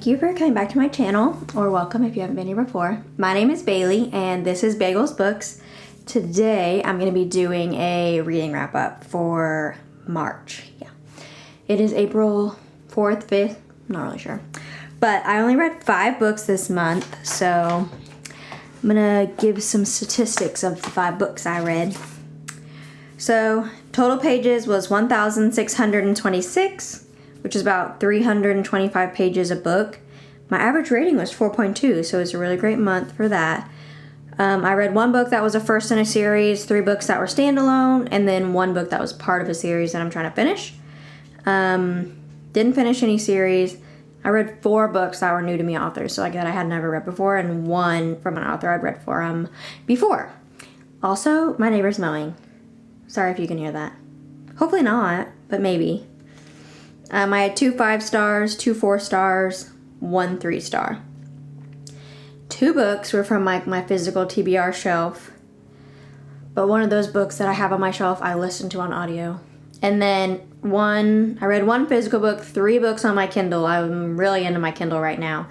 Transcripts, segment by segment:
Thank you for coming back to my channel, or welcome if you haven't been here before. My name is Baylee, and this is Bagels Books. Today, I'm going to be doing a reading wrap-up for March. It is April 4th, 5th, not really sure. But I only read 5 books this month, so I'm going to give some statistics of the 5 books I read. So, total pages was 1,626, which is about 325 pages a book. My average rating was 4.2, so it was a really great month for that. I read 1 book that was a first in a series, 3 books that were standalone, and then 1 book that was part of a series that I'm trying to finish. Didn't finish any series. I read 4 books that were new to me authors, so like that I had never read before, and 1 from an author I'd read for before. Also, my neighbor's mowing. Sorry if you can hear that. Hopefully not, but maybe. I had 2 5 stars, 2 4 stars, 1 3 star. 2 books were from my physical TBR shelf, but one of those books that I have on my shelf I listened to on audio. And then I read 1 physical book, 3 books on my Kindle. I'm really into my Kindle right now.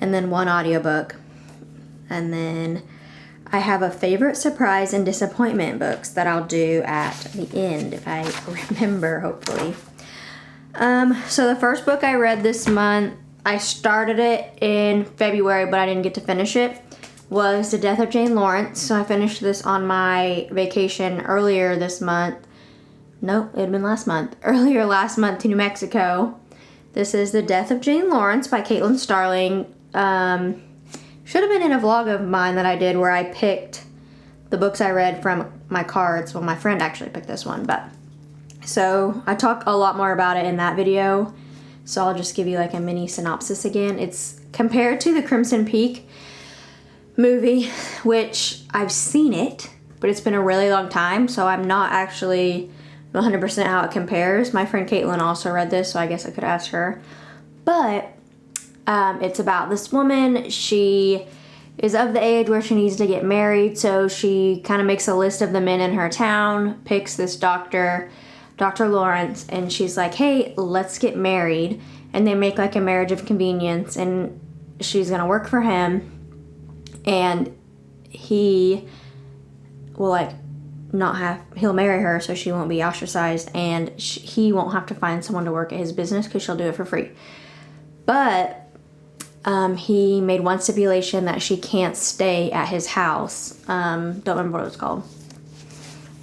And then 1 audiobook. And then I have a favorite, surprise, and disappointment books that I'll do at the end if I remember, hopefully. So the first book I read this month, I started it in February, but I didn't get to finish it, was The Death of Jane Lawrence. So I finished this on my vacation earlier this month. Nope, it had been last month. Earlier last month to New Mexico. This is The Death of Jane Lawrence by Starling. Should have been in a vlog of mine that I did where I picked the books I read from my cards. Well, my friend actually picked this one, but... So, I talk a lot more about it in that video, so I'll just give you like a mini synopsis again. It's compared to the Crimson Peak movie, which I've seen it, but it's been a really long time, so I'm not actually 100% how it compares. My friend Caitlin also read this, so I guess I could ask her. But, it's about this woman. She is of the age where she needs to get married, so she kind of makes a list of the men in her town, picks this Dr. Lawrence, and she's like, hey, let's get married. And they make like a marriage of convenience, and she's gonna work for him, and he will he'll marry her so she won't be ostracized, and he won't have to find someone to work at his business because she'll do it for free. But he made one stipulation that she can't stay at his house. Don't remember what it was called.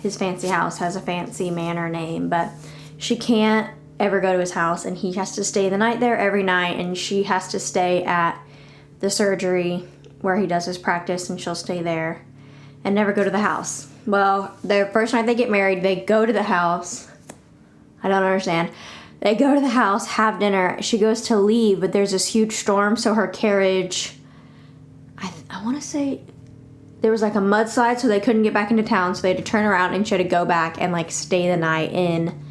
His fancy house has a fancy manor name, but she can't ever go to his house, and he has to stay the night there every night, and she has to stay at the surgery where he does his practice, and she'll stay there and never go to the house. Well, the first night they get married, they go to the house. I don't understand. They go to the house, have dinner. She goes to leave, but there's this huge storm, so her carriage, I want to say... There was like a mudslide, so they couldn't get back into town, so they had to turn around and she had to go back and like stay the night in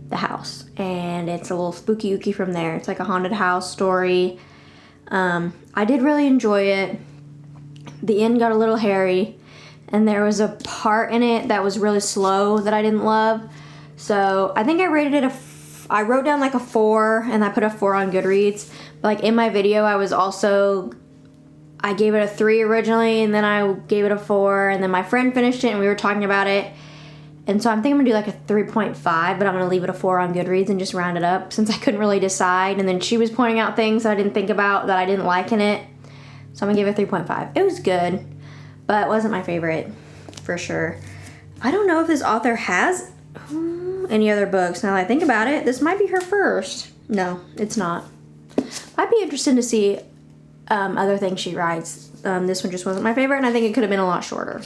the house. And it's a little spooky-ooky from there. It's like a haunted house story. I did really enjoy it. The end got a little hairy, and there was a part in it that was really slow that I didn't love. So I think I rated it I wrote down like a 4, and I put a 4 on GoodReads. But like in my video, I gave it a 3 originally, and then I gave it a 4, and then my friend finished it, and we were talking about it. And so I'm thinking I'm going to do like a 3.5, but I'm going to leave it a 4 on GoodReads and just round it up, since I couldn't really decide. And then she was pointing out things that I didn't think about that I didn't like in it. So I'm going to give it a 3.5. It was good, but it wasn't my favorite, for sure. I don't know if this author has any other books. Now that I think about it, this might be her first. No, it's not. I'd be interested to see... other things she writes. This one just wasn't my favorite, and I think it could have been a lot shorter.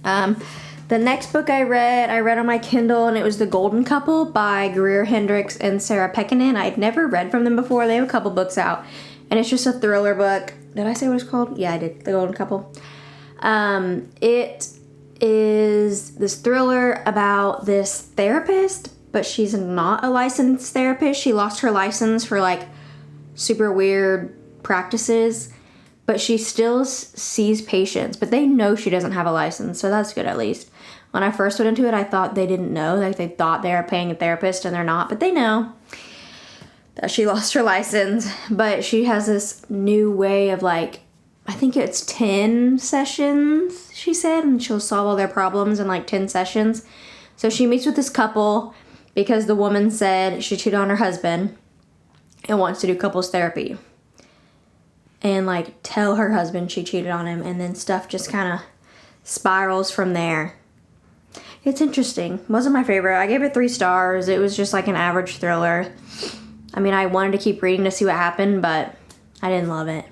The next book I read on my Kindle, and it was The Golden Couple by Greer, Hendricks, and Pekkanen. I had never read from them before. They have a couple books out, and it's just a thriller book. Did I say what it's called? Yeah, I did. The Golden Couple. It is this thriller about this therapist, but she's not a licensed therapist. She lost her license for like super weird practices, but she still sees patients, but they know she doesn't have a license, so that's good at least. When I first went into it, I thought they didn't know, like they thought they were paying a therapist and they're not, but they know. that she lost her license, but she has this new way of like, I think it's 10 sessions, she said, and she'll solve all their problems in like 10 sessions. So she meets with this couple because the woman said she cheated on her husband and wants to do couples therapy. And like tell her husband she cheated on him, and then stuff just kind of spirals from there. It's interesting. Wasn't my favorite. I gave it 3 stars. It was just like an average thriller. I mean, I wanted to keep reading to see what happened, but I didn't love it.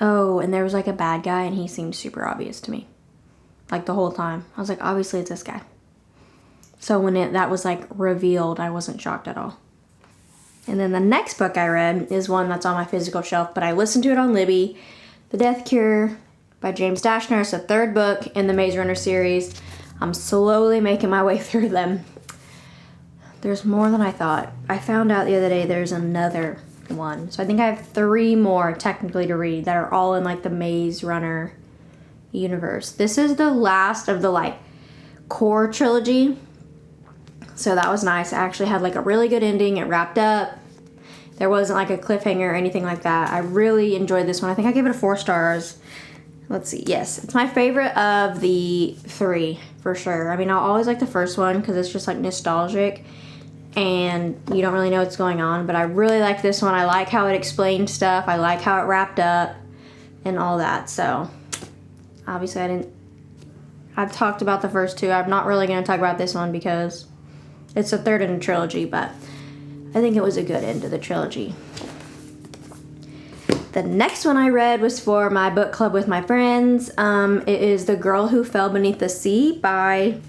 Oh, and there was like a bad guy, and he seemed super obvious to me. Like the whole time. I was like, obviously it's this guy. So when that was like revealed, I wasn't shocked at all. And then the next book I read is one that's on my physical shelf, but I listened to it on Libby. The Death Cure by James Dashner. It's the 3rd book in the Maze Runner series. I'm slowly making my way through them. There's more than I thought. I found out the other day there's another one. So I think I have 3 more technically to read that are all in like the Maze Runner universe. This is the last of the like core trilogy. So that was nice. I actually had like a really good ending. It wrapped up. There wasn't like a cliffhanger or anything like that. I really enjoyed this one. I think I gave it 4 stars. Let's see. Yes, it's my favorite of the 3 for sure. I mean, I'll always like the first one because it's just like nostalgic and you don't really know what's going on. But I really like this one. I like how it explained stuff. I like how it wrapped up and all that. So obviously I've talked about the first 2. I'm not really going to talk about this one because it's the 3rd in a trilogy, but I think it was a good end to the trilogy. The next one I read was for my book club with my friends. It is The Girl Who Fell Beneath the Sea by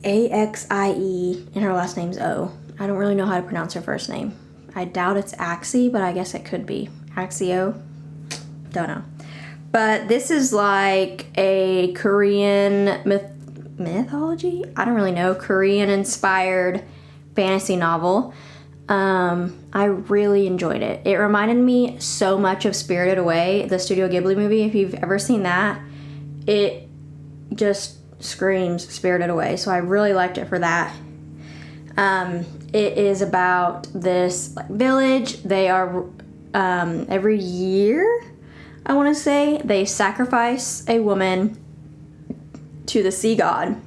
Axie, and her last name's O. I don't really know how to pronounce her first name. I doubt it's Axie, but I guess it could be. Axio? Don't know. But this is like a Korean mythology? I don't really know. Korean-inspired fantasy novel. I really enjoyed it. It reminded me so much of Spirited Away, the Studio Ghibli movie. If you've ever seen that, it just screams Spirited Away. So I really liked it for that. It is about this like village. They are every year, I want to say, they sacrifice a woman to the sea god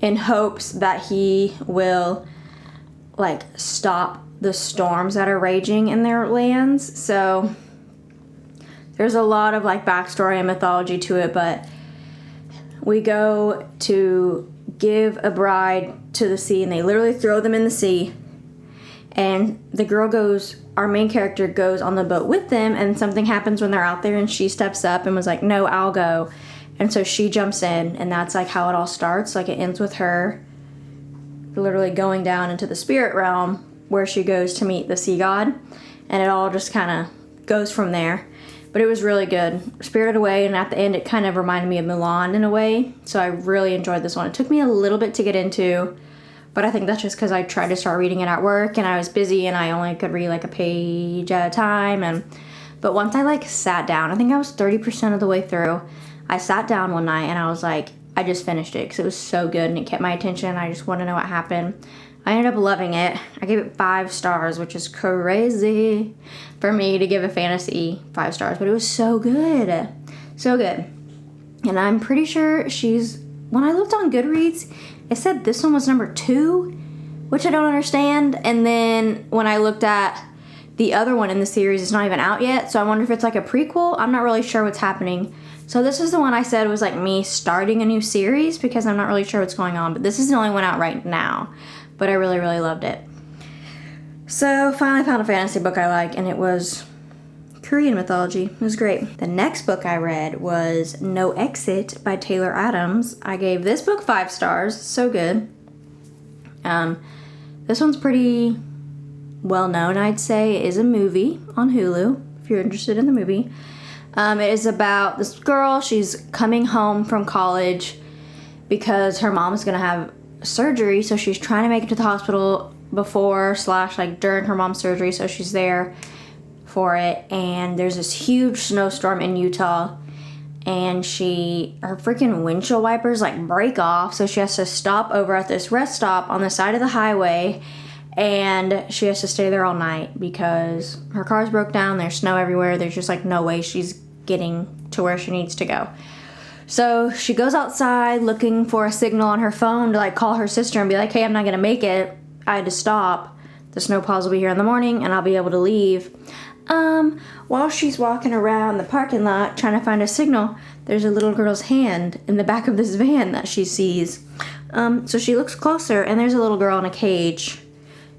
in hopes that he will like stop the storms that are raging in their lands. So there's a lot of like backstory and mythology to it, but we go to give a bride to the sea and they literally throw them in the sea, and the girl goes, our main character goes on the boat with them, and something happens when they're out there and she steps up and was like, no, I'll go. And so she jumps in, and that's like how it all starts. Like it ends with her literally going down into the spirit realm where she goes to meet the sea god, and it all just kind of goes from there. But it was really good. Spirited Away, and at the end it kind of reminded me of Mulan in a way. So I really enjoyed this one. It took me a little bit to get into, but I think that's just because I tried to start reading it at work and I was busy and I only could read like a page at a time. But once I like sat down, I think I was 30% of the way through. I sat down one night and I was like, I just finished it because it was so good and it kept my attention. I just want to know what happened. I ended up loving it. I gave it 5 stars, which is crazy for me to give a fantasy 5 stars, but it was so good. So good. And I'm pretty sure when I looked on GoodReads, it said this one was number 2, which I don't understand. And then when I looked at the other one in the series, it's not even out yet. So I wonder if it's like a prequel. I'm not really sure what's happening. So this is the one I said was like me starting a new series because I'm not really sure what's going on. But this is the only one out right now. But I really, really loved it. So finally found a fantasy book I like, and it was Korean mythology. It was great. The next book I read was No Exit by Taylor Adams. I gave this book 5 stars. So good. This one's pretty well known, I'd say. It is a movie on Hulu, if you're interested in the movie. It is about this girl. She's coming home from college because her mom is going to have surgery, so she's trying to make it to the hospital before / like during her mom's surgery, so she's there for it. And there's this huge snowstorm in Utah, and her freaking windshield wipers like break off, so she has to stop over at this rest stop on the side of the highway and she has to stay there all night because her car's broke down, there's snow everywhere, there's just like no way she's getting to where she needs to go. So she goes outside looking for a signal on her phone to like call her sister and be like, hey, I'm not gonna make it, I had to stop, the snowplows will be here in the morning and I'll be able to leave. While she's walking around the parking lot trying to find a signal, there's a little girl's hand in the back of this van that she sees. So she looks closer and there's a little girl in a cage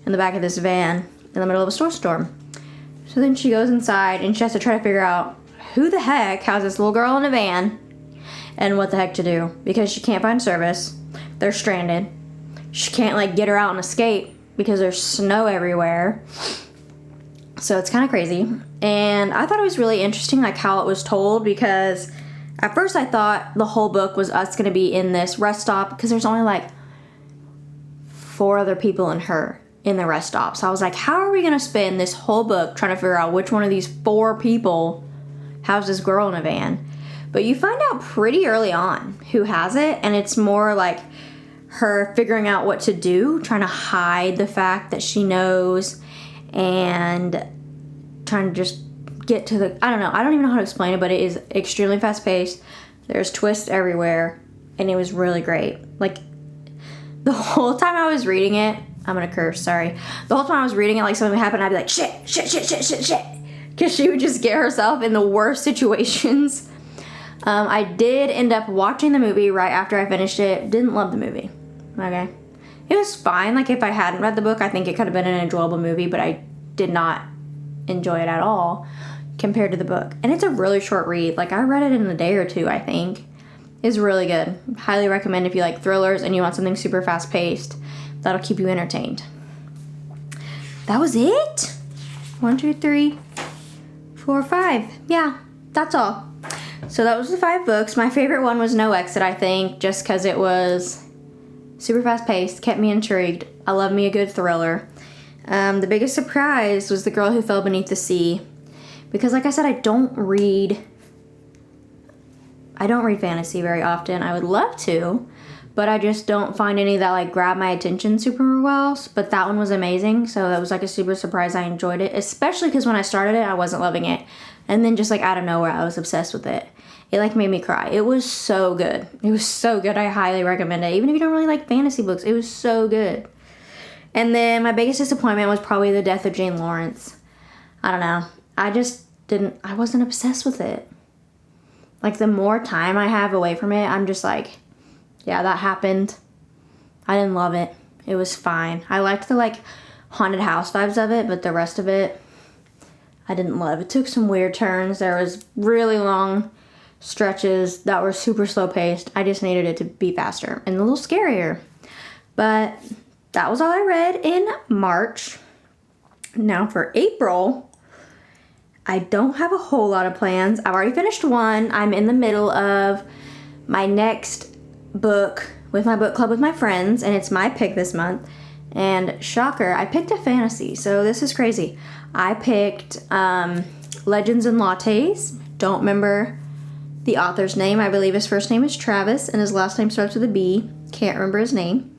in the back of this van in the middle of a storm. So then she goes inside and she has to try to figure out who the heck has this little girl in a van and what the heck to do, because she can't find service. They're stranded. She can't like get her out and escape because there's snow everywhere. So it's kind of crazy. And I thought it was really interesting like how it was told, because at first I thought the whole book was us going to be in this rest stop, because there's only like 4 other people and her in the rest stop. So I was like, how are we going to spend this whole book trying to figure out which one of these 4 people has this girl in a van? But you find out pretty early on who has it, and it's more like her figuring out what to do, trying to hide the fact that she knows, and trying to just get to the, I don't know, I don't even know how to explain it, but it is extremely fast paced. There's twists everywhere, and it was really great. Like, the whole time I was reading it, I'm gonna curse, sorry. The whole time I was reading it, like something would happen, I'd be like, shit. Because she would just get herself in the worst situations. I did end up watching the movie right after I finished it. Didn't love the movie. Okay. It was fine. Like, if I hadn't read the book, I think it could have been an enjoyable movie, but I did not enjoy it at all compared to the book. And it's a really short read. Like, I read it in a day or 2, I think. It's really good. Highly recommend if you like thrillers and you want something super fast paced. That'll keep you entertained. That was it? 1, 2, 3, 4, 5. Yeah, that's all. So that was the 5 books. My favorite one was No Exit, I think, just because it was super fast paced, kept me intrigued. I love me a good thriller. The biggest surprise was The Girl Who Fell Beneath the Sea, because like I said, I don't read fantasy very often. I would love to, but I just don't find any that like grab my attention super well. But that one was amazing, so that was like a super surprise. I enjoyed it, especially because when I started it, I wasn't loving it, and then just like out of nowhere, I was obsessed with it. It like made me cry. It was so good. It was so good. I highly recommend it. Even if you don't really like fantasy books, it was so good. And then my biggest disappointment was probably the death of Jane Lawrence. I don't know. I wasn't obsessed with it. Like, the more time I have away from it, I'm just like, yeah, that happened. I didn't love it. It was fine. I liked the like haunted house vibes of it, but the rest of it, I didn't love. It took some weird turns. There was really long stretches that were super slow paced. I just needed it to be faster and a little scarier. But that was all I read in March. Now for April, I don't have a whole lot of plans. I've already finished one. I'm in the middle of my next book with my book club with my friends, and it's my pick this month. And shocker, I picked a fantasy. So this is crazy. I picked Legends and Lattes. Don't remember the author's name. I believe his first name is Travis and his last name starts with a B. Can't remember his name.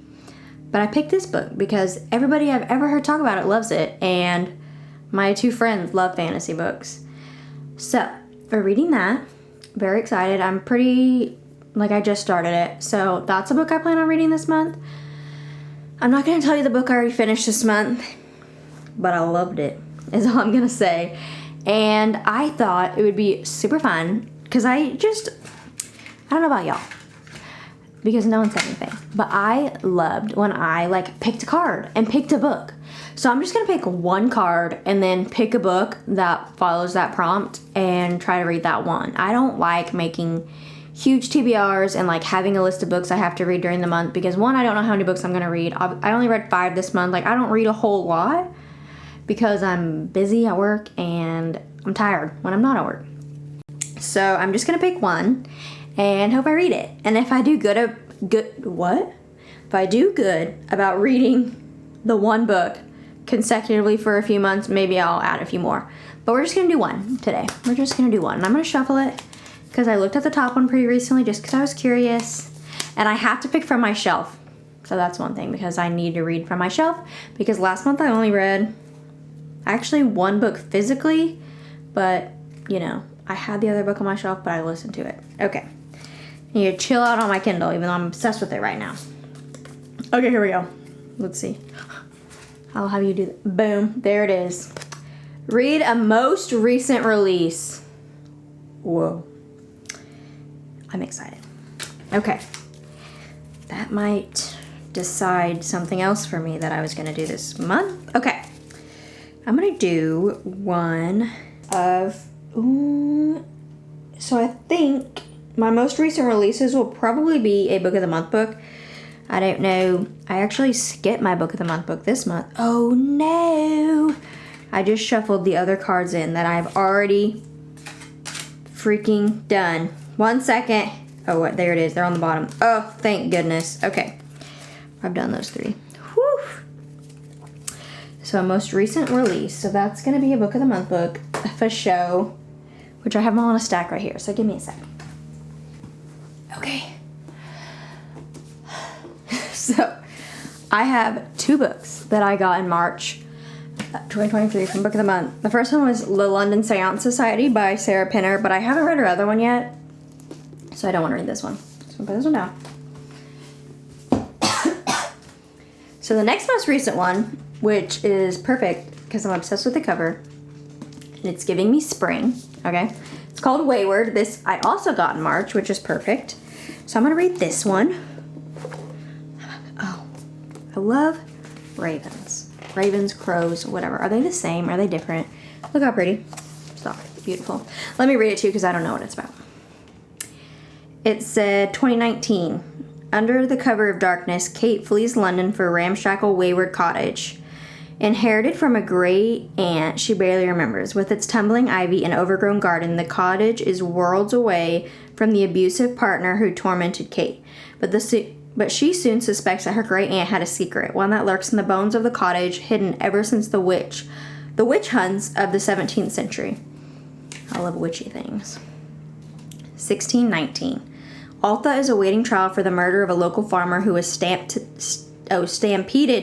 But I picked this book because everybody I've ever heard talk about it loves it, and my 2 friends love fantasy books. So, for reading that, very excited. I'm pretty, like, I just started it. So, that's a book I plan on reading this month. I'm not going to tell you the book I already finished this month, but I loved it, is all I'm going to say. And I thought it would be super fun, because I don't know about y'all, because no one said anything, but I loved when I like picked a card and picked a book. So I'm just gonna pick one card and then pick a book that follows that prompt and try to read that one. I don't like making huge TBRs and like having a list of books I have to read during the month, because one, I don't know how many books I'm gonna read. I only read 5 this month. Like, I don't read a whole lot because I'm busy at work and I'm tired when I'm not at work. So I'm just gonna pick one and hope I read it. And if I do If I do good about reading the one book consecutively for a few months, maybe I'll add a few more. But we're just gonna do one today. We're just gonna do one. And I'm gonna shuffle it because I looked at the top one pretty recently just because I was curious. And I have to pick from my shelf. So that's one thing, because I need to read from my shelf. Because last month I only read actually one book physically, but, you know, I had the other book on my shelf, but I listened to it. Okay. I need to chill out on my Kindle, even though I'm obsessed with it right now. Okay, here we go. Let's see. I'll have you do that. Boom. There it is. Read a most recent release. Whoa. I'm excited. Okay. That might decide something else for me that I was going to do this month. Okay. I'm going to do one of... so I think my most recent releases will probably be a Book of the Month book. I don't know. I actually skipped my Book of the Month book this month. Oh, no. I just shuffled the other cards in that I've already freaking done. 1 second. Oh, what? There it is. They're on the bottom. Oh, thank goodness. Okay. I've done those 3. Whew. So, most recent release. So, that's going to be a Book of the Month book for show, which I have them all in a stack right here. So, give me a sec. Okay. So, I have 2 books that I got in March 2023 from Book of the Month. The first one was The London Seance Society by Sarah Pinner, but I haven't read her other one yet, so I don't want to read this one. So I'm going to put this one down. So the next most recent one, which is perfect because I'm obsessed with the cover, and it's giving me spring, okay? It's called Weyward. This I also got in March, which is perfect. So I'm going to read this one. Oh, I love ravens. Ravens, crows, whatever. Are they the same? Are they different? Look how pretty. Stop. Beautiful. Let me read it to you because I don't know what it's about. It said 2019. Under the cover of darkness, Kate flees London for a ramshackle Weyward cottage. Inherited from a great aunt she barely remembers, with its tumbling ivy and overgrown garden, the cottage is worlds away from the abusive partner who tormented Kate. But she soon suspects that her great aunt had a secret, one that lurks in the bones of the cottage, hidden ever since the witch hunts of the 17th century. I love witchy things. 1619. Altha is awaiting trial for the murder of a local farmer who was stampeded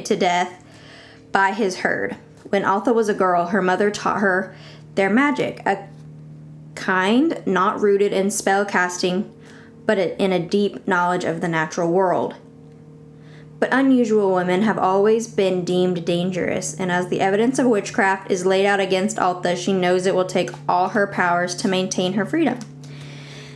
to death by his herd. When Altha was a girl, her mother taught her their magic, a kind not rooted in spell casting, but in a deep knowledge of the natural world. But unusual women have always been deemed dangerous, and as the evidence of witchcraft is laid out against Altha, she knows it will take all her powers to maintain her freedom.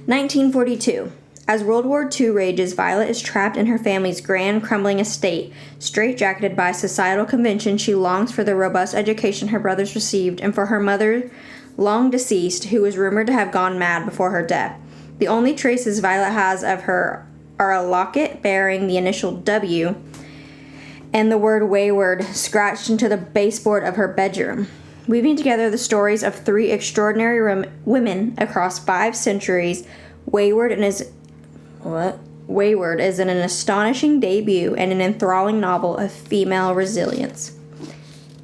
1942. As World War II rages, Violet is trapped in her family's grand, crumbling estate. Straitjacketed by societal convention, she longs for the robust education her brothers received, and for her mother, long deceased, who was rumored to have gone mad before her death. The only traces Violet has of her are a locket bearing the initial W and the word Weyward scratched into the baseboard of her bedroom. Weaving together the stories of 3 extraordinary women across 5 centuries, Weyward is an astonishing debut and an enthralling novel of female resilience.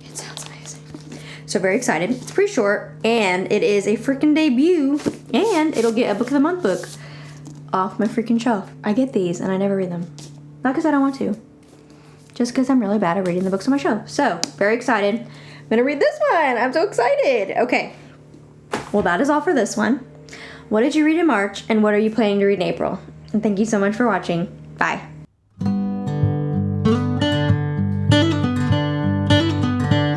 It sounds amazing. So very excited. It's pretty short, and it is a freaking debut, and it'll get a Book of the Month book off my freaking shelf. I get these, and I never read them. Not because I don't want to. Just because I'm really bad at reading the books on my shelf. So, very excited. I'm going to read this one. I'm so excited. Okay. Well, that is all for this one. What did you read in March, and what are you planning to read in April? And thank you so much for watching. Bye.